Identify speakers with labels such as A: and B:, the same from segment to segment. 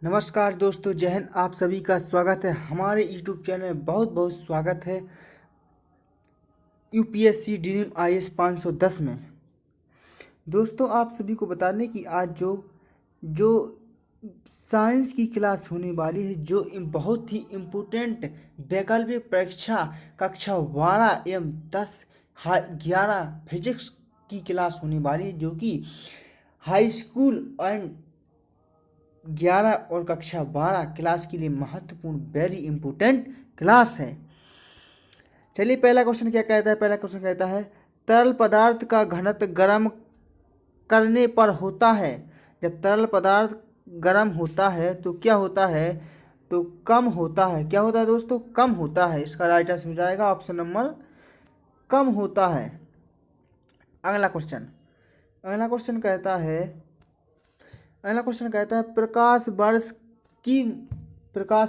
A: नमस्कार दोस्तों, जय हिंद। आप सभी का स्वागत है हमारे YouTube चैनल में। बहुत बहुत स्वागत है यूपीएससी ड्रीम आईएएस 510 में। दोस्तों, आप सभी को बता दें कि आज जो साइंस की क्लास होने वाली है, जो बहुत ही इम्पोर्टेंट वैकल्पिक परीक्षा कक्षा 12 एवं 10 11 फिजिक्स की क्लास होने वाली है, जो कि हाई स्कूल एंड 11 और कक्षा 12 क्लास के लिए महत्वपूर्ण वेरी इंपॉर्टेंट क्लास है। चलिए, पहला क्वेश्चन क्या कहता है। पहला क्वेश्चन कहता है तरल पदार्थ का घनत्व गर्म करने पर होता है। जब तरल पदार्थ गर्म होता है तो क्या होता है, तो कम होता है। क्या होता है दोस्तों, कम होता है। इसका राइट आंसर हो जाएगा ऑप्शन नंबर कम होता है। अगला क्वेश्चन अगला क्वेश्चन कहता है अगला क्वेश्चन कहता है प्रकाश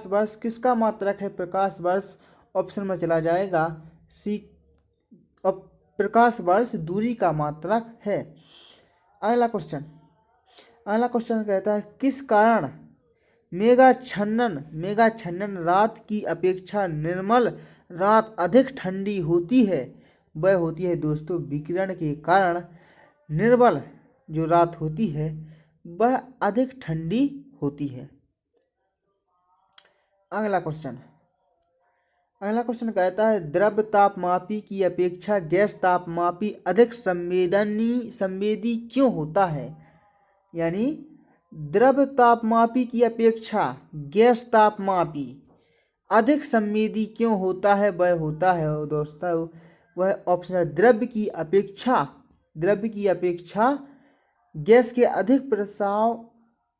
A: वर्ष किसका मात्रक है। प्रकाश वर्ष ऑप्शन में चला जाएगा सी। अब प्रकाश वर्ष दूरी का मात्रक है। अगला क्वेश्चन कहता है किस कारण मेघाच्छन्न रात की अपेक्षा निर्मल रात अधिक ठंडी होती है। वह होती है दोस्तों विकिरण के कारण निर्मल जो रात होती है वह अधिक ठंडी होती है। अगला क्वेश्चन कहता है द्रव तापमापी की अपेक्षा गैस तापमापी अधिक संवेदी क्यों होता है। यानी द्रव तापमापी की अपेक्षा गैस तापमापी अधिक संवेदी क्यों होता है। वह होता है दोस्तों, वह ऑप्शन है द्रव्य की अपेक्षा गैस के अधिक प्रसाव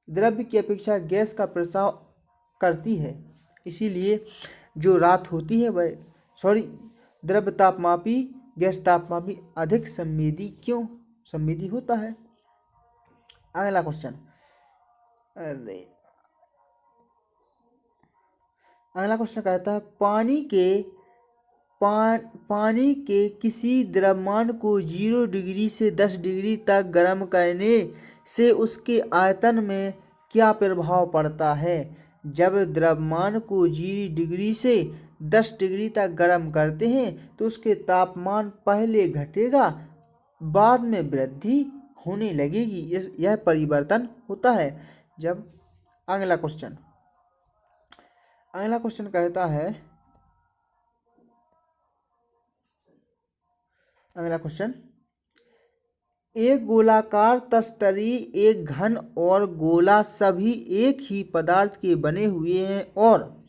A: द्रव्य की अपेक्षा गैस का प्रसाव करती है। इसीलिए जो रात होती है वह द्रव्य तापमापी गैस तापमापी अधिक संवेदी होता है। अगला क्वेश्चन कहता है पानी के किसी द्रव्यमान को 0 डिग्री से 10 डिग्री तक गर्म करने से उसके आयतन में क्या प्रभाव पड़ता है। जब द्रव्यमान को 0 डिग्री से 10 डिग्री तक गर्म करते हैं तो उसके तापमान पहले घटेगा, बाद में वृद्धि होने लगेगी। यह परिवर्तन होता है जब। अगला क्वेश्चन कहता है एक गोलाकार तस्तरी, एक घन और गोला सभी एक ही पदार्थ के बने हुए हैं और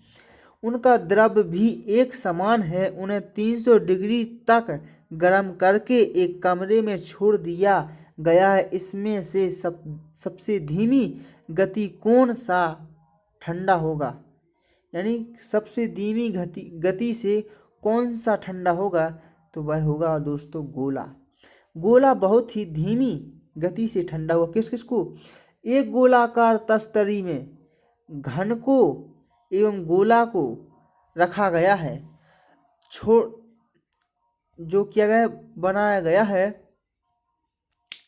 A: उनका द्रव्य भी एक समान है। उन्हें 300 डिग्री तक गर्म करके एक कमरे में छोड़ दिया गया है। इसमें से सबसे धीमी गति कौन सा ठंडा होगा। यानी सबसे धीमी गति से कौन सा ठंडा होगा, तो वह होगा दोस्तों गोला बहुत ही धीमी गति से ठंडा हुआ। किसको, एक गोलाकार तस्तरी में घन को एवं गोला को रखा गया है, जो किया गया बनाया गया है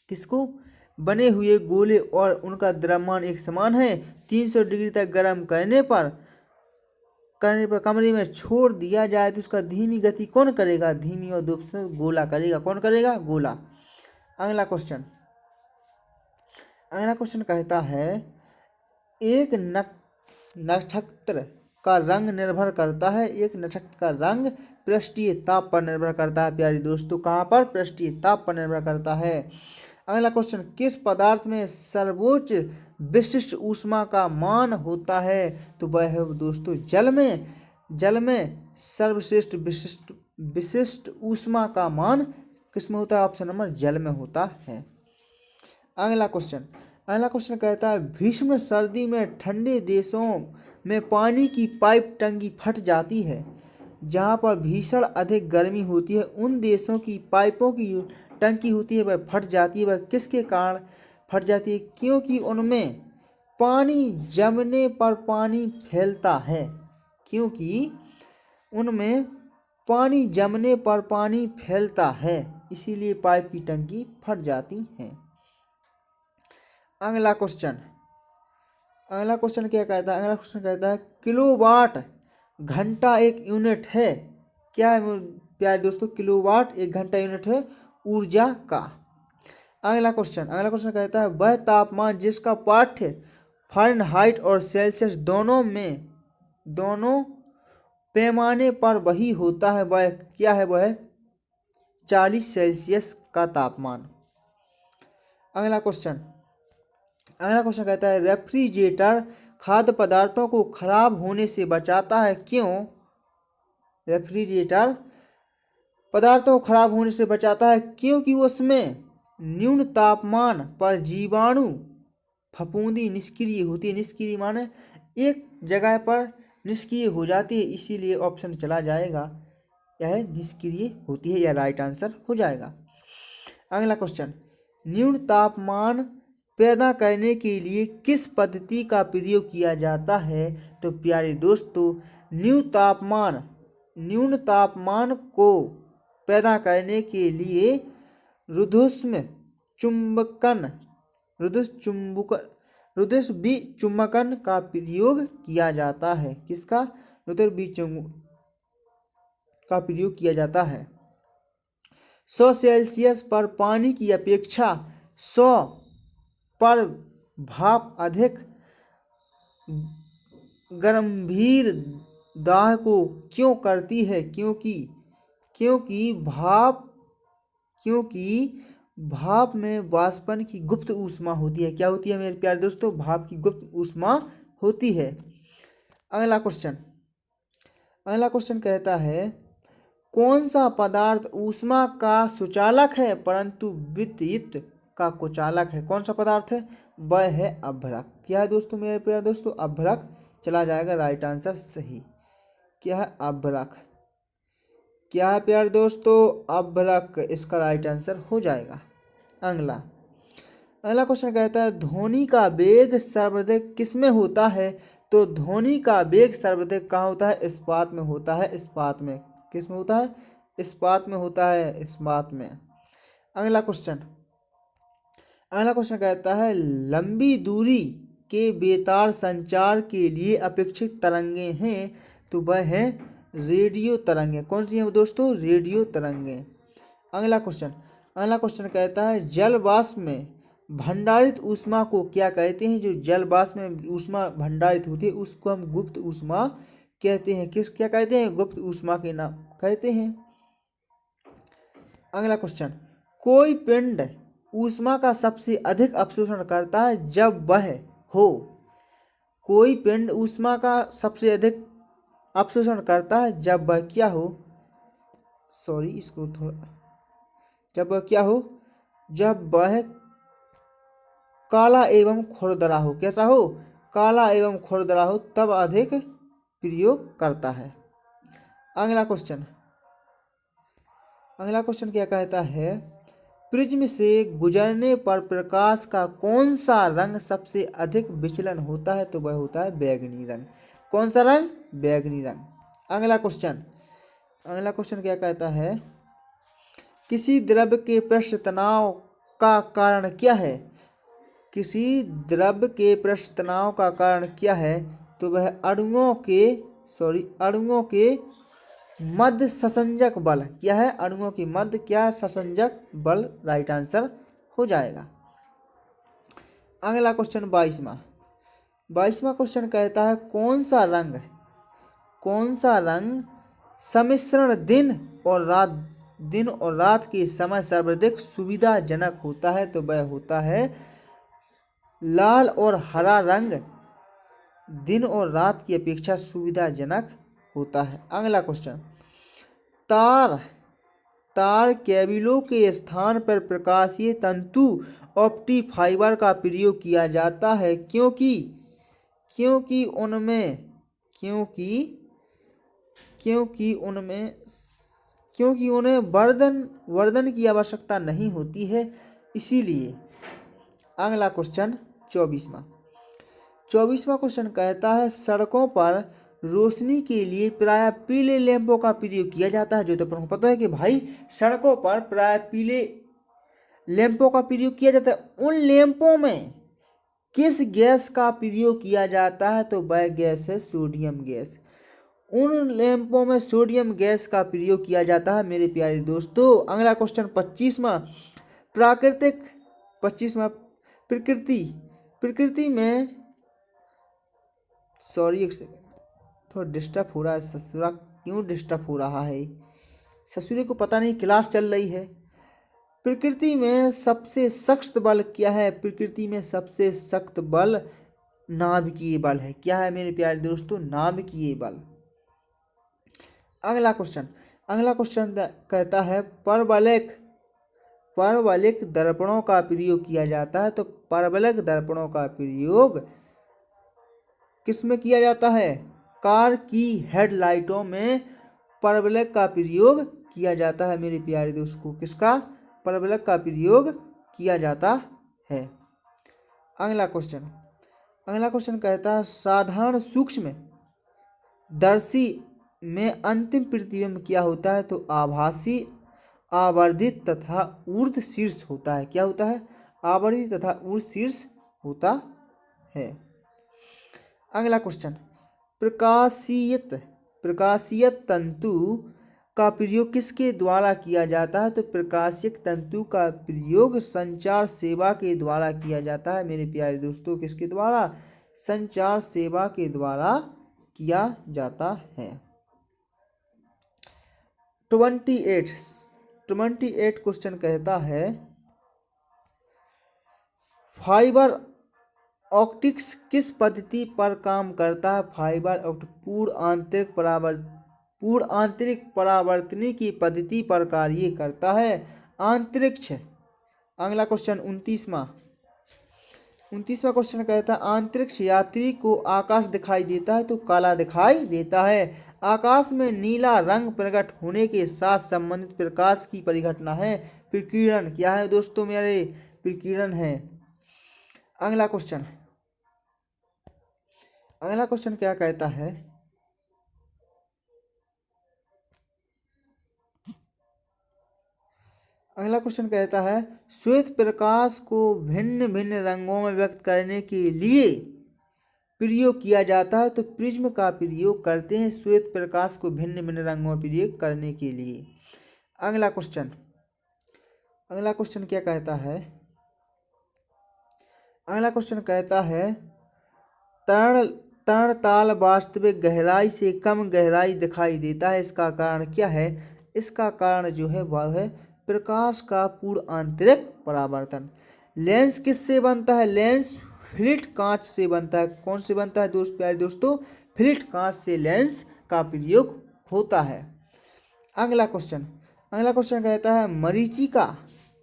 A: किसको, बने हुए गोले और उनका द्रव्यमान एक समान है। 300 डिग्री तक गर्म करने पर कमरे में छोड़ दिया जाए तो उसका धीमी गति कौन करेगा, धीमी और दूसरा गोला करेगा। कौन करेगा, गोला। अगला क्वेश्चन कहता है एक नक्षत्र का रंग निर्भर करता है। एक नक्षत्र का रंग पृष्ठीय ताप पर निर्भर करता है। प्यारे दोस्तों, कहाँ पर, पृष्ठीय ताप पर निर्भर करता है। अगला क्वेश्चन किस पदार्थ में सर्वोच्च विशिष्ट ऊष्मा का मान होता है, तो वह है दोस्तों जल में सर्वश्रेष्ठ विशिष्ट ऊष्मा का मान किसमें होता है, ऑप्शन नंबर जल में होता है। अगला क्वेश्चन कहता है भीषण सर्दी में ठंडे देशों में पानी की पाइप टंकी फट जाती है। जहाँ पर भीषण अधिक गर्मी होती है उन देशों की पाइपों की टंकी होती है वह फट जाती है। वह किसके कारण फट जाती है, क्योंकि उनमें पानी जमने पर पानी फैलता है। क्योंकि उनमें पानी जमने पर पानी फैलता है, इसीलिए पाइप की टंकी फट जाती है। अगला अगला क्वेश्चन क्या कहता है, अगला क्वेश्चन कहता है किलोवाट घंटा एक यूनिट है। क्या है प्यारे दोस्तों, किलोवाट एक घंटा यूनिट है ऊर्जा का। अगला क्वेश्चन कहता है वह तापमान जिसका पाठ्य फ़ारेनहाइट और सेल्सियस दोनों पैमाने पर वही होता है, वह क्या है, वह 40 सेल्सियस का तापमान। अगला क्वेश्चन कहता है रेफ्रिजरेटर खाद्य पदार्थों को खराब होने से बचाता है, क्यों? रेफ्रिजरेटर पदार्थों को खराब होने से बचाता है क्योंकि उसमें न्यून तापमान पर जीवाणु फफूंदी निष्क्रिय होती है। निष्क्रिय माने एक जगह पर निष्क्रिय हो जाती है, इसीलिए ऑप्शन चला जाएगा, यह निष्क्रिय होती है, यह राइट आंसर हो जाएगा। अगला क्वेश्चन न्यून तापमान पैदा करने के लिए किस पद्धति का प्रयोग किया जाता है? तो प्यारे दोस्तों न्यून तापमान को पैदा करने के लिए रुधिस्विचुम्बकन का प्रयोग किया जाता है। किसका? रुधिस्विचुम्बकन का प्रयोग किया जाता है। 100 सेल्सियस पर पानी की अपेक्षा 100 पर भाप अधिक गंभीर दाह को क्यों करती है? क्योंकि भाप में वाष्पन की गुप्त ऊष्मा होती है। क्या होती है मेरे प्यारे दोस्तों? भाप की गुप्त ऊष्मा होती है। अगला क्वेश्चन कहता है कौन सा पदार्थ ऊष्मा का सुचालक है परंतु विद्युत का कुचालक है? कौन सा पदार्थ है? वह है अभ्रक। क्या है दोस्तों, मेरे प्यारे दोस्तों? अभ्रक चला जाएगा, राइट आंसर सही। क्या है? अभ्रक। क्या है प्यारे दोस्तों? अभ्रक इसका राइट आंसर हो जाएगा। अगला क्वेश्चन कहता है ध्वनि का वेग सर्वाधिक किसमें होता है? तो ध्वनि का वेग सर्वाधिक कहाँ होता है? इस्पात में होता है। इस्पात में। किसमें होता है? इस्पात में होता है। इस्पात में। अगला क्वेश्चन कहता है लंबी दूरी के बेतार संचार के लिए अपेक्षित तरंगे हैं, तो वह है रेडियो तरंगे। कौन सी है दोस्तों? रेडियो तरंगे। अगला क्वेश्चन कहता है जल वाष्प में भंडारित ऊष्मा को क्या कहते हैं? जो जल वाष्प में ऊष्मा भंडारित होती है उसको हम गुप्त ऊष्मा कहते हैं। क्या कहते हैं? गुप्त ऊष्मा के नाम कहते हैं। अगला क्वेश्चन कोई पिंड ऊष्मा का सबसे अधिक अवशोषण करता है जब वह हो। कोई पिंड ऊष्मा का सबसे अधिक अवशोषण करता है जब वह क्या हो? जब वह क्या हो? जब वह काला एवं खुरदरा हो। कैसा हो? काला एवं खुरदरा हो, तब अधिक प्रयोग करता है। अगला क्वेश्चन क्या कहता है प्रिज्म से गुजरने पर प्रकाश का कौन सा रंग सबसे अधिक विचलन होता है? तो वह होता है बैगनी रंग। कौन सा रंग? बैगनी रंग। अगला क्वेश्चन क्या कहता है किसी द्रव्य के पृष्ठ तनाव का कारण क्या है? किसी द्रव्य के पृष्ठ तनाव का कारण क्या है? तो वह अणुओं के मध्य संसंजक बल। क्या है? अणुओं के मध्य क्या संसंजक बल, राइट आंसर हो जाएगा। अगला क्वेश्चन 22वां क्वेश्चन कहता है कौन सा रंग सम्मिश्रण दिन और रात के समय सर्वाधिक सुविधाजनक होता है? तो वह होता है लाल और हरा रंग दिन और रात की अपेक्षा सुविधाजनक होता है। अगला क्वेश्चन तार केबलों के स्थान पर प्रकाशीय तंतु ऑप्टिक फाइबर का प्रयोग किया जाता है क्योंकि उन्हें वर्धन की आवश्यकता नहीं होती है, इसीलिए। अगला क्वेश्चन 24वां क्वेश्चन कहता है सड़कों पर रोशनी के लिए प्राय पीले लैंपों का प्रयोग किया जाता है। जो तो अपन को पता है कि भाई सड़कों पर प्राय पीले लैंपों का प्रयोग किया जाता है। उन लैंपों में किस गैस का प्रयोग किया जाता है? तो वह गैस है सोडियम गैस। उन लैंपों में सोडियम गैस का प्रयोग किया जाता है मेरे प्यारे दोस्तों। अगला क्वेश्चन 25वां, प्राकृतिक 25वां, प्रकृति प्रकृति में, सॉरी एक सेकेंड, थोड़ा डिस्टर्ब हो रहा है ससुरा, क्यों डिस्टर्ब हो रहा है? ससुरे को पता नहीं क्लास चल रही है। प्रकृति में सबसे सख्त बल क्या है? प्रकृति में सबसे सख्त बल नाभिकीय बल है। क्या है मेरे प्यारे दोस्तों? नाभिकीय बल। अगला क्वेश्चन कहता है परवलयिक दर्पणों का प्रयोग किया जाता है। तो परवलयिक दर्पणों का प्रयोग किस में किया जाता है? कार की हेडलाइटों में परवलयिक का प्रयोग किया जाता है मेरे प्यारे दोस्तों। किसका? परवलयिक का प्रयोग किया जाता है। अगला क्वेश्चन कहता है साधारण सूक्ष्म दर्शी में अंतिम प्रतिबिंब क्या होता है? तो आभासी, आवर्धित तथा ऊर्ध शीर्ष होता है। क्या होता है? आवर्धित तथा ऊर्ध शीर्ष होता है। अगला क्वेश्चन, प्रकाशीय तंतु का प्रयोग किसके द्वारा किया जाता है? तो प्रकाशीय तंतु का प्रयोग संचार सेवा के द्वारा किया जाता है मेरे प्यारे दोस्तों। किसके द्वारा? संचार सेवा के द्वारा किया जाता है। 28 क्वेश्चन कहता है फाइबर ऑप्टिक्स किस पद्धति पर काम करता है? फाइबर ऑप्टिक पूर्ण आंतरिक परावर्तनी की पद्धति पर कार्य करता है। अंतरिक्ष। अगला क्वेश्चन 29वां क्वेश्चन कहता है अंतरिक्ष यात्री को आकाश दिखाई देता है तो काला दिखाई देता है। आकाश में नीला रंग प्रकट होने के साथ संबंधित प्रकाश की परिघटना है विकिरण। क्या है दोस्तों मेरे? विकिरण है। अगला क्वेश्चन क्या कहता है? अगला क्वेश्चन कहता है श्वेत प्रकाश को भिन्न भिन्न रंगों में व्यक्त करने के लिए प्रयोग किया जाता है तो प्रिज्म का प्रयोग करते हैं श्वेत प्रकाश को भिन्न भिन्न रंगों में प्रयोग करने के लिए। अगला क्वेश्चन क्या कहता है? अगला क्वेश्चन कहता है तरणताल वास्तविक गहराई से कम गहराई दिखाई देता है। इसका कारण क्या है? इसका कारण जो है वह है प्रकाश का पूर्ण आंतरिक परावर्तन। लेंस किससे बनता है? लेंस फ्लिट कांच से बनता है। कौन से बनता है प्यारे दोस्तों? फ्लिट कांच से लेंस का प्रयोग होता है। अगला क्वेश्चन कहता है मरीचिका।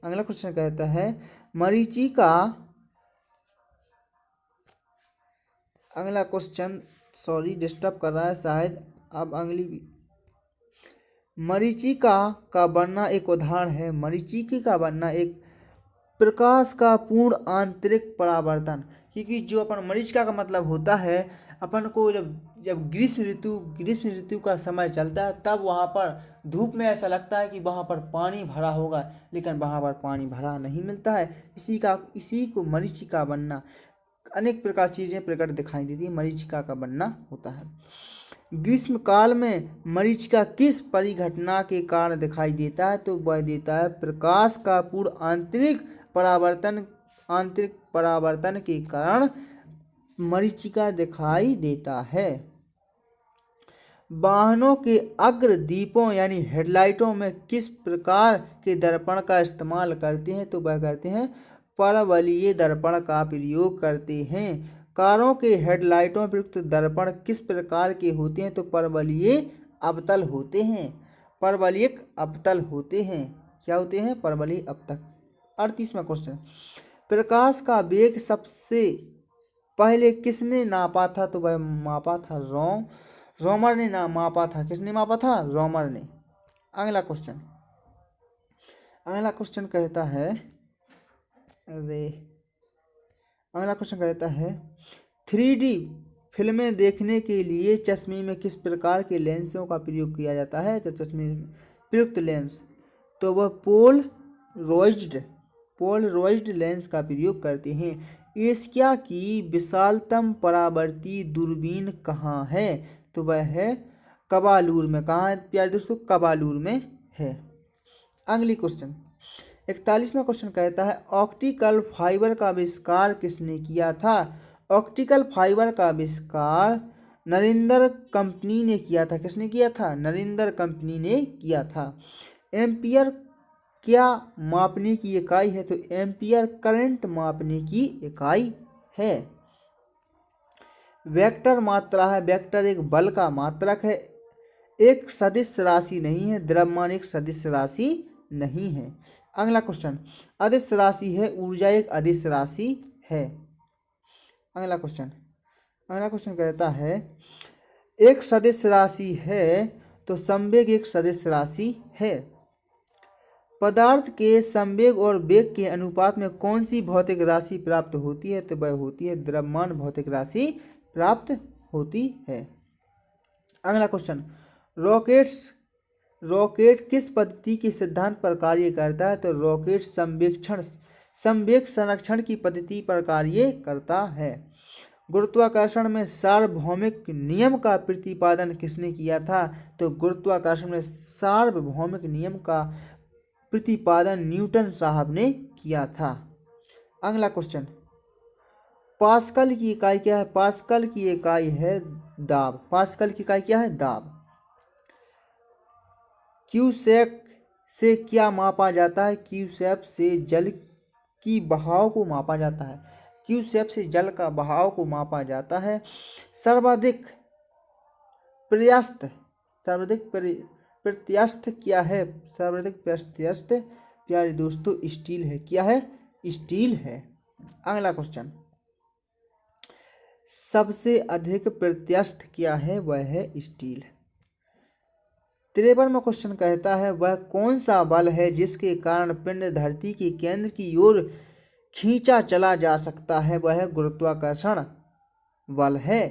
A: अगला क्वेश्चन कहता है मरीचिका। अगला क्वेश्चन, सॉरी डिस्टर्ब कर रहा है शायद। अब अगली मरीचिका का बनना एक उदाहरण है। मरीचिका का बनना एक प्रकाश का पूर्ण आंतरिक परावर्तन। क्योंकि जो अपन मरीचिका का मतलब होता है अपन को जब ग्रीष्म ऋतु का समय चलता है तब वहाँ पर धूप में ऐसा लगता है कि वहाँ पर पानी भरा होगा, लेकिन वहाँ पर पानी भरा नहीं मिलता है। इसी को मरीचिका बनना, अनेक प्रकार चीज़ें प्रकट दिखाई देती है, मरीचिका का बनना होता है। ग्रीष्म काल में मरीचिका किस परिघटना के कारण दिखाई देता है? तो वह देता है प्रकाश का पूर्ण आंतरिक परावर्तन के कारण मरीचिका दिखाई देता है। वाहनों के अग्र दीपों यानी हेडलाइटों में किस प्रकार के दर्पण का इस्तेमाल करते हैं? तो वह करते हैं परवलयिक दर्पण का प्रयोग करते हैं। कारों के हेडलाइटों में प्रयुक्त दर्पण किस प्रकार के होते हैं? तो परवलयिक अवतल होते हैं। परवलयिक अवतल होते हैं। क्या होते हैं? परवलयिक अवतल। 38वां क्वेश्चन, प्रकाश का वेग सबसे पहले किसने नापा था? तो वह मापा था रोमर ने मापा था। किसने मापा था? रोमर ने। अगला क्वेश्चन कहता है अगला क्वेश्चन कहता है 3D फिल्में देखने के लिए चश्मे में किस प्रकार के लेंसों का प्रयोग किया जाता है? तो चश्मे में प्रयुक्त लेंस तो वह पोलराइज्ड लेंस का प्रयोग करते हैं। एशिया की विशालतम परावर्ती दूरबीन कहाँ है? तो वह है कबालूर में। कहाँ है प्यारे दोस्तों? कबालूर में है। अगली क्वेश्चन 41वां क्वेश्चन कहता है ऑप्टिकल फाइबर का आविष्कार किसने किया था? ऑप्टिकल फाइबर का आविष्कार नरिंदर कंपनी ने किया था। किसने किया था? नरिंदर कंपनी ने किया था। एम्पियर क्या मापने की इकाई है? तो एम्पियर करंट मापने की इकाई है। वेक्टर मात्रा है। वेक्टर एक बल का मात्रक है, एक सदिश राशि नहीं है। द्रव्यमान एक सदिश राशि नहीं है। अगला क्वेश्चन अदिश राशि है, ऊर्जा एक अदिश राशि है। अगला क्वेश्चन कहता है एक सदिश राशि है तो संवेग एक सदिश राशि है। पदार्थ के संवेग और वेग के अनुपात में कौन सी भौतिक राशि प्राप्त होती है? तो वह होती है द्रव्यमान भौतिक राशि प्राप्त होती है। अगला क्वेश्चन रॉकेट किस पद्धति के सिद्धांत पर कार्य करता है? तो रॉकेट संवेग संरक्षण की पद्धति पर कार्य करता है। गुरुत्वाकर्षण में सार्वभौमिक नियम का प्रतिपादन किसने किया था? तो गुरुत्वाकर्षण में सार्वभौमिक नियम का प्रतिपादन न्यूटन साहब ने किया था। अगला क्वेश्चन पास्कल की इकाई क्या है? पास्कल की इकाई है दाब। पास्कल की इकाई क्या है? दाब। क्यूसेक से क्या मापा जाता है? क्यूसेक से जल की बहाव को मापा जाता है। क्यूसेक से जल का बहाव को मापा जाता है। सर्वाधिक प्रत्यास्थ क्या है? सर्वाधिक प्रत्यास्थ प्यारे दोस्तों स्टील है। क्या है? स्टील है। अगला क्वेश्चन सबसे अधिक प्रत्यास्थ क्या है? वह है स्टील। 53वां क्वेश्चन कहता है वह कौन सा बल है जिसके कारण पिंड धरती के केंद्र की ओर खींचा चला जा सकता है? वह है गुरुत्वाकर्षण बल है।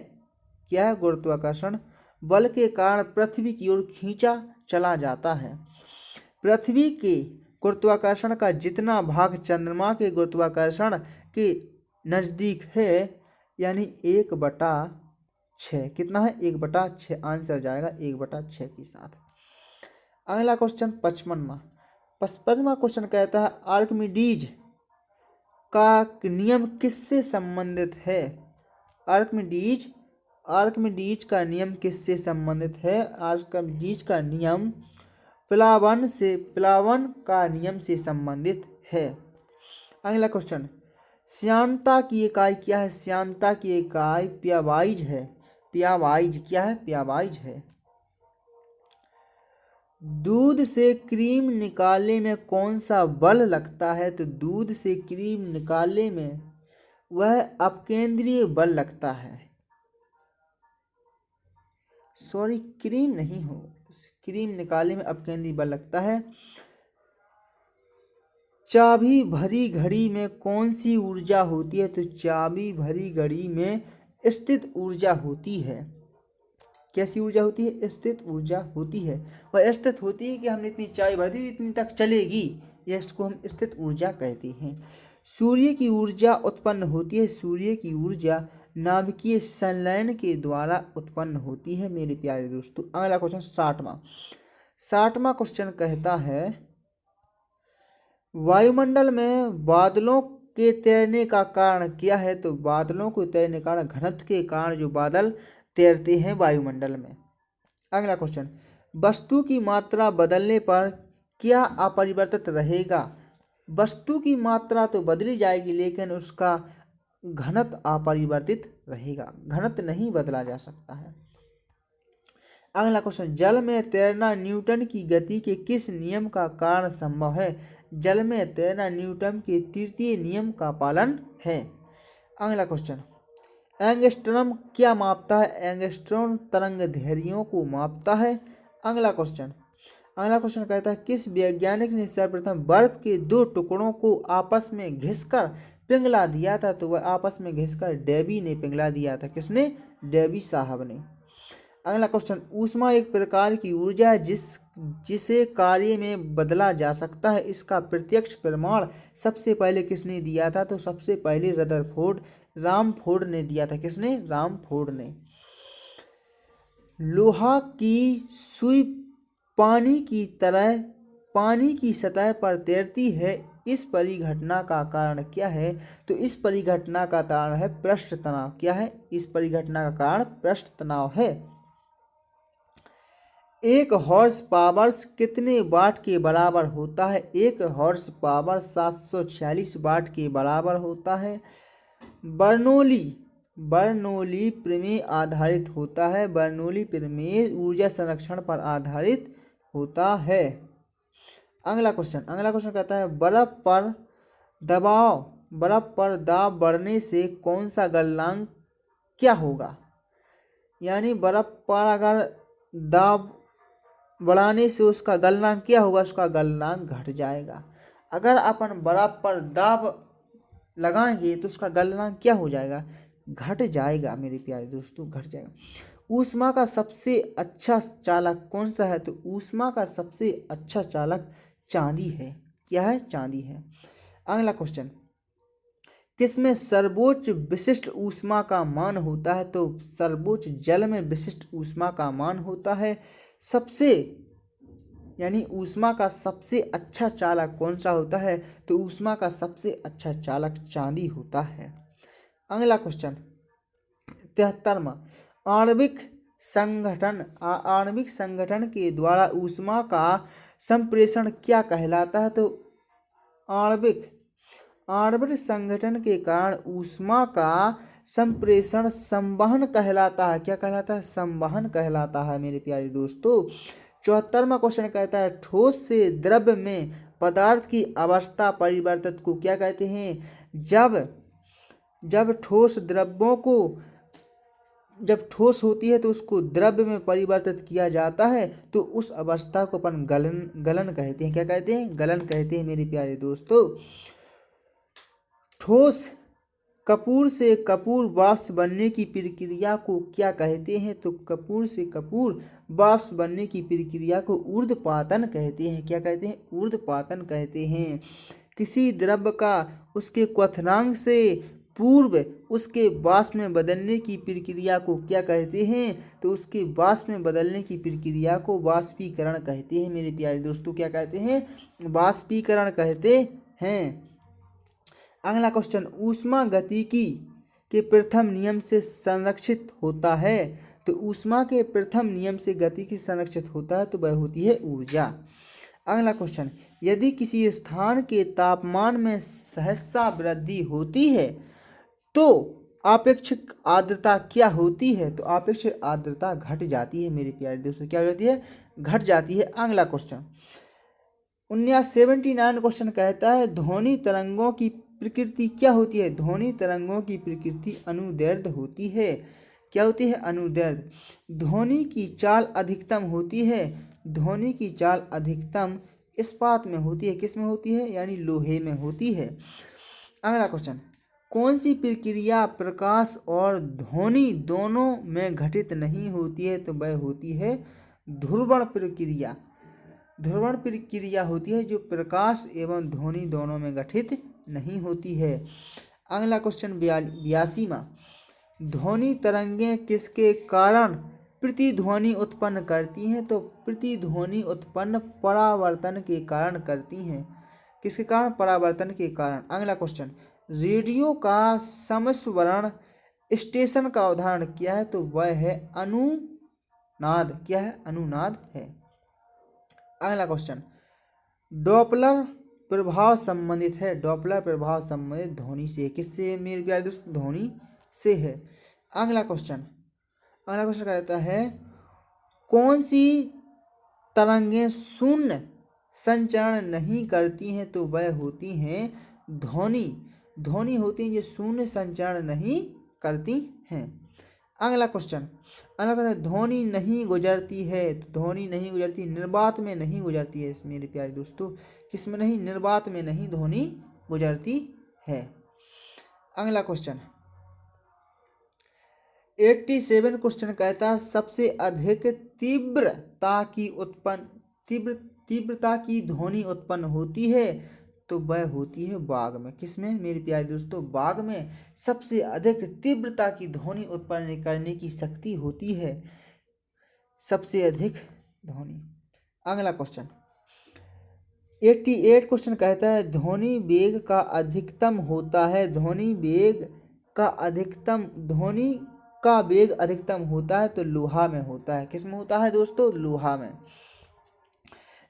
A: क्या है? गुरुत्वाकर्षण बल के कारण पृथ्वी की ओर खींचा चला जाता है। पृथ्वी के गुरुत्वाकर्षण का जितना भाग चंद्रमा के गुरुत्वाकर्षण के नजदीक है यानी 1/6। कितना है? 1/6। आंसर जाएगा 1/6 के साथ। अगला क्वेश्चन 55वां क्वेश्चन कहता है आर्किमिडीज का नियम किससे संबंधित है? आर्किमिडीज का नियम किससे संबंधित है? आर्किमिडीज का नियम प्लावन का नियम से संबंधित है। अगला क्वेश्चन श्यानता की इकाई क्या है? श्यानता की इकाई प्यावाइज है। प्यावाइज क्या है? प्यावाइज है। दूध से क्रीम निकालने में कौन सा बल लगता है? तो दूध से क्रीम निकालने में वह अपकेंद्रीय बल लगता है। सॉरी, क्रीम नहीं हो, क्रीम निकालने में अपकेंद्रीय बल लगता है। चाबी भरी घड़ी में कौन सी ऊर्जा होती है? तो चाबी भरी घड़ी में स्थित ऊर्जा होती है। कैसी ऊर्जा होती है? स्थित ऊर्जा होती है। वह स्थित होती है कि हमने इतनी चाबी भर दी इतनी तक चलेगी, इसको हम स्थित ऊर्जा कहते हैं। सूर्य की ऊर्जा उत्पन्न होती है। सूर्य की ऊर्जा नाभिकीय संलयन के द्वारा उत्पन्न होती है मेरे प्यारे दोस्तों। अगला क्वेश्चन 60वां क्वेश्चन कहता है वायुमंडल में बादलों के तैरने का कारण क्या है? तो बादलों को तैरने का कारण घनत्व के कारण जो बादल तैरते हैं वायुमंडल में। अगला क्वेश्चन वस्तु की मात्रा बदलने पर क्या अपरिवर्तित रहेगा? वस्तु की मात्रा तो बदली जाएगी लेकिन उसका घनत्व अपरिवर्तित रहेगा। घनत्व नहीं बदला जा सकता है। अगला क्वेश्चन जल में तैरना न्यूटन की गति के किस नियम का कारण संभव है? जल में तैरना न्यूटन के तृतीय नियम का पालन है। अगला क्वेश्चन एंगस्ट्रॉम क्या मापता है? एंगस्ट्रॉम तरंग दैर्ध्यों को मापता है। अगला क्वेश्चन कहता है किस वैज्ञानिक ने सर्वप्रथम बर्फ के दो टुकड़ों को आपस में घिसकर पिघला दिया था? तो वह आपस में घिसकर डेवी ने पिघला दिया था। किसने? डेवी साहब ने। अगला क्वेश्चन ऊष्मा एक प्रकार की ऊर्जा है जिसे कार्य में बदला जा सकता है, इसका प्रत्यक्ष प्रमाण सबसे पहले किसने दिया था? तो सबसे पहले रदरफोर्ड रामफोर्ड ने दिया था। किसने? रामफोर्ड ने। लोहा की सुई पानी की सतह पर तैरती है, इस परिघटना का कारण क्या है? तो इस परिघटना का कारण है पृष्ठ तनाव। क्या है? इस परिघटना का कारण पृष्ठ तनाव है। एक हॉर्स पावर कितने वाट के बराबर होता है? एक हॉर्स पावर 746 वाट के बराबर होता है। बर्नौली प्रमेय आधारित होता है। बर्नौली प्रमेय ऊर्जा संरक्षण पर आधारित होता है। अगला क्वेश्चन कहता है बर्फ पर दाब बढ़ने से कौन सा गलनांक क्या होगा? यानी बर्फ पर अगर दाब बढ़ाने से उसका गलनांक क्या होगा? उसका गलनांक घट जाएगा। अगर अपन बर्फ पर दाब लगाएंगे तो उसका गलनांक क्या हो जाएगा? घट जाएगा मेरे प्यारे दोस्तों, घट जाएगा। ऊष्मा का सबसे अच्छा चालक कौन सा है? तो ऊष्मा का सबसे अच्छा चालक चांदी है। क्या है? चांदी है। अगला क्वेश्चन, किसमें सर्वोच्च विशिष्ट ऊष्मा का मान होता है? तो सर्वोच्च जल में विशिष्ट ऊष्मा का मान होता है। यानी ऊष्मा का सबसे अच्छा चालक कौन सा होता है? तो ऊष्मा का सबसे अच्छा चालक चांदी होता है। अगला क्वेश्चन 73वां, आणविक संगठन के द्वारा ऊष्मा का संप्रेषण क्या कहलाता है? तो आणविक संगठन के कारण ऊष्मा का संप्रेषण संवहन कहलाता है। क्या कहलाता है? संवहन कहलाता है मेरे प्यारे दोस्तों। 74वां क्वेश्चन कहता है ठोस से द्रव्य में पदार्थ की अवस्था परिवर्तन को क्या कहते हैं? जब ठोस होती है तो उसको द्रव्य में परिवर्तित किया जाता है, तो उस अवस्था को अपन गलन कहते हैं। क्या कहते हैं? गलन कहते हैं मेरे प्यारे दोस्तों। ठोस कपूर से कपूर वाष्प बनने की प्रक्रिया को क्या कहते हैं? तो कपूर से कपूर वाष्प बनने की प्रक्रिया को ऊर्ध्वपातन कहते हैं। क्या कहते हैं? ऊर्ध्वपातन कहते हैं। किसी द्रव्य का उसके क्वथनांक से पूर्व उसके वाष्प में बदलने की प्रक्रिया को क्या कहते हैं? तो उसके वाष्प में बदलने की प्रक्रिया को वाष्पीकरण कहते हैं मेरे प्यारे दोस्तों। क्या कहते हैं? वाष्पीकरण कहते हैं। अगला क्वेश्चन, ऊष्मा गतिकी के प्रथम नियम से संरक्षित होता है। तो ऊष्मा के प्रथम नियम से गतिकी संरक्षित होता है, तो वह होती है ऊर्जा। अगला क्वेश्चन, यदि किसी स्थान के तापमान में सहसा वृद्धि होती है तो आपेक्षिक आर्द्रता क्या होती है? तो आपेक्षिक आर्द्रता घट जाती है मेरे प्यारे दोस्तों। क्या हो जाती है? घट जाती है। अगला क्वेश्चन 79 क्वेश्चन कहता है ध्वनि तरंगों की प्रकृति क्या होती है? ध्वनि तरंगों की प्रकृति अनुदैर्ध्य होती है। क्या होती है? अनुदैर्ध्य। ध्वनि की चाल अधिकतम होती है। ध्वनि की चाल अधिकतम इस्पात में होती है। किस में होती है? यानी लोहे में होती है। अगला क्वेश्चन, कौन सी प्रक्रिया प्रकाश और ध्वनि दोनों में घटित नहीं होती है? तो वह होती है ध्रुवण प्रक्रिया। ध्रुवण प्रक्रिया होती है जो प्रकाश एवं ध्वनि दोनों में घटित नहीं होती है। अगला क्वेश्चन 82वां, ध्वनि तरंगें किसके कारण प्रतिध्वनि उत्पन्न करती हैं? तो प्रतिध्वनि उत्पन्न परावर्तन के कारण करती हैं। किसके कारण? परावर्तन के कारण। अगला क्वेश्चन, रेडियो का समस्वरण स्टेशन का उदाहरण क्या है? तो वह है अनुनाद। क्या है? अनुनाद है। अगला क्वेश्चन, डॉपलर प्रभाव संबंधित है। डॉपलर प्रभाव संबंधित ध्वनि से। किससे मेरे प्यारे दोस्त? ध्वनि से है। अगला क्वेश्चन कहता है कौन सी तरंगें शून्य संचरण नहीं करती हैं? तो वह होती हैं ध्वनि होती हैं जो शून्य संचरण नहीं करती हैं। अगला क्वेश्चन ध्वनि नहीं गुजरती है। तो ध्वनि नहीं गुजरती, निर्वात में नहीं गुजरती है मेरे प्यारे दोस्तों। किसमें नहीं? निर्वात में नहीं ध्वनि गुजरती है। अगला क्वेश्चन 87 क्वेश्चन कहता है सबसे अधिक तीव्रता की तीव्रता की ध्वनि उत्पन्न होती है तो वह होती है बाघ में। किसमें मेरे प्यारे दोस्तों? बाघ में सबसे अधिक तीव्रता की ध्वनि उत्पन्न करने की शक्ति होती है, सबसे अधिक ध्वनि। अगला क्वेश्चन 88 क्वेश्चन कहता है ध्वनि वेग का अधिकतम होता है, ध्वनि का वेग अधिकतम होता है तो लोहा में होता है। किस में होता है दोस्तों? लोहा में।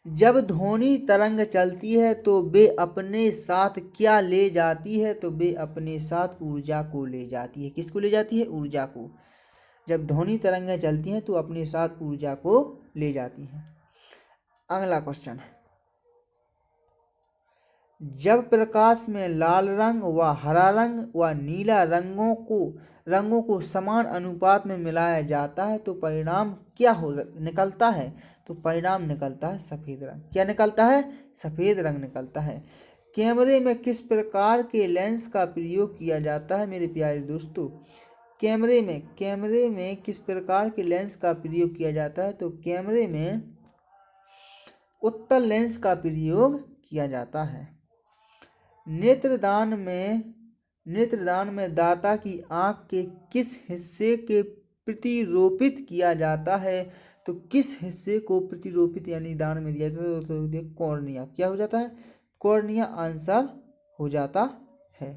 A: जब ध्वनि तरंग चलती है तो वे अपने साथ क्या ले जाती है? तो वे अपने साथ ऊर्जा को ले जाती है। किसको ले जाती है? ऊर्जा को। जब ध्वनि तरंगें चलती हैं तो अपने साथ ऊर्जा को ले जाती हैं। अगला क्वेश्चन, जब प्रकाश में लाल रंग व हरा रंग व नीला रंगों को समान अनुपात में मिलाया जाता है तो परिणाम क्या निकलता है? तो परिणाम निकलता है सफेद रंग। क्या निकलता है? सफेद रंग निकलता है। कैमरे में किस प्रकार के लेंस का प्रयोग किया जाता है मेरे प्यारे दोस्तों? कैमरे में किस प्रकार के लेंस का प्रयोग किया जाता है? तो कैमरे में उत्तल लेंस का प्रयोग किया जाता है। नेत्रदान में दाता की आंख के किस हिस्से के प्रतिरोपित किया जाता है? तो किस हिस्से को प्रतिरोपित यानी दान में दिया जाता है? तो कॉर्निया। क्या हो जाता है? कॉर्निया आंसर हो जाता है।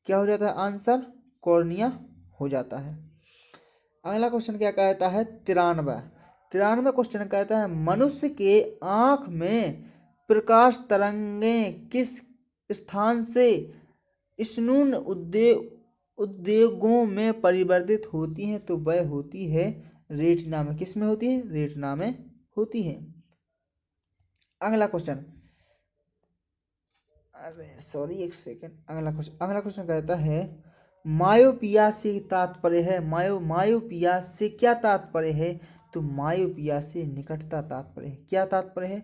A: क्या हो जाता है? आंसर कॉर्निया हो जाता है। अगला क्वेश्चन क्या कहता है? 93 क्वेश्चन कहता है मनुष्य के आंख में प्रकाश तरंगें किस स्थान से स्नून उद्देगों में परिवर्तित होती हैं? तो वह होती है रेटिना में। किस में होती है? रेटिना में होती है। अगला क्वेश्चन, एक सेकेंड। अगला क्वेश्चन कहता है मायोपिया से तात्पर्य है। मायोपिया से क्या तात्पर्य है? तो मायोपिया से निकटता तात्पर्य है। क्या तात्पर्य है?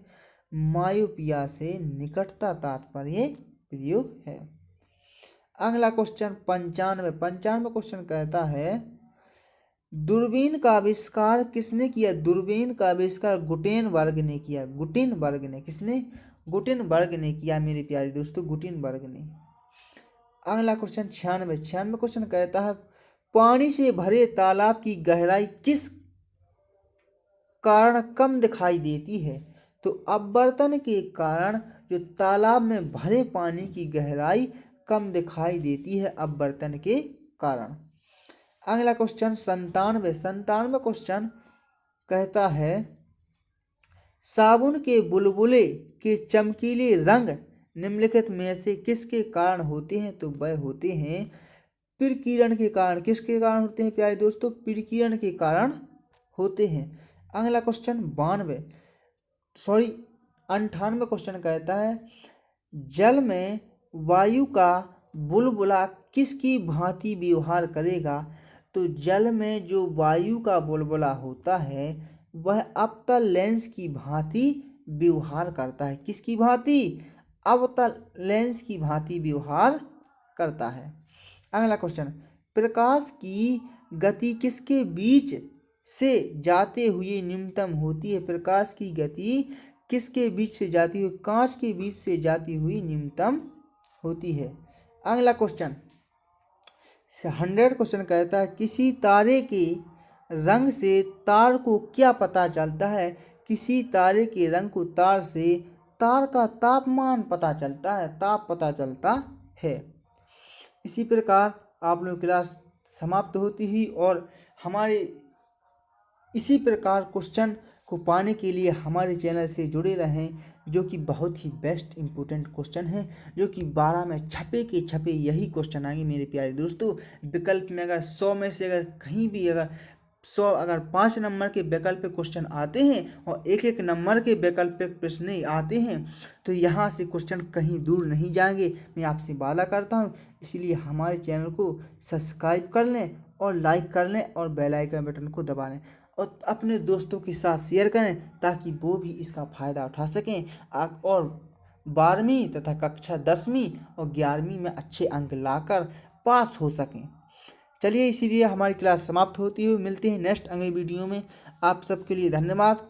A: मायोपिया से निकटता तात्पर्य प्रयोग है। अगला क्वेश्चन 95 क्वेश्चन कहता है दूरबीन का आविष्कार किसने किया? दूरबीन का आविष्कार गुटेनबर्ग ने किया। गुटेनबर्ग ने। किसने? गुटेनबर्ग ने किया मेरे प्यारे दोस्तों, गुटेनबर्ग ने। अगला क्वेश्चन 96 क्वेश्चन कहता है पानी से भरे तालाब की गहराई किस कारण कम दिखाई देती है? तो अपवर्तन के कारण जो तालाब में भरे पानी की गहराई कम दिखाई देती है, अपवर्तन के कारण। अगला क्वेश्चन 97 क्वेश्चन कहता है साबुन के बुलबुले के चमकीले रंग निम्नलिखित में से किसके कारण होते हैं? तो वह होते हैं प्रकीर्णन के कारण। किसके कारण होते हैं प्यारे दोस्तों? प्रकीर्णन के कारण होते हैं। अगला क्वेश्चन 98 क्वेश्चन कहता है जल में वायु का बुलबुला किसकी भांति व्यवहार करेगा? तो जल में जो वायु का बुलबुला होता है वह अवतल लेंस की भांति व्यवहार करता है। किसकी भांति? अवतल लेंस की भांति व्यवहार करता है। अगला क्वेश्चन प्रकाश की गति किसके बीच से जाते हुए न्यूनतम होती है? प्रकाश की गति किसके बीच से जाती हुई? कांच के बीच से जाती हुई न्यूनतम होती है। अगला क्वेश्चन 100 क्वेश्चन कहता है किसी तारे के रंग से तार को क्या पता चलता है? किसी तारे के रंग को तार से तार का तापमान पता चलता है, ताप पता चलता है। इसी प्रकार आप लोग क्लास समाप्त होती ही और हमारे इसी प्रकार क्वेश्चन को पाने के लिए हमारे चैनल से जुड़े रहें, जो कि बहुत ही बेस्ट इंपॉर्टेंट क्वेश्चन है, जो कि 12 में छपे के छपे यही क्वेश्चन आएंगे मेरे प्यारे दोस्तों। विकल्प में अगर 100 में से अगर कहीं भी अगर 5 नंबर के वैकल्पिक क्वेश्चन आते हैं और एक नंबर के वैकल्पिक प्रश्न आते हैं तो यहाँ से क्वेश्चन कहीं दूर नहीं जाएंगे, मैं आपसे वादा करता हूँ। इसलिए हमारे चैनल को सब्सक्राइब कर लें और लाइक कर लें और बेल आइकन बटन को दबा लें और अपने दोस्तों के साथ शेयर करें ताकि वो भी इसका फ़ायदा उठा सकें और 12वीं तथा कक्षा 10वीं और 11वीं में अच्छे अंक लाकर पास हो सकें। चलिए इसीलिए हमारी क्लास समाप्त होती हुई मिलते हैं नेक्स्ट अगले वीडियो में। आप सबके लिए धन्यवाद।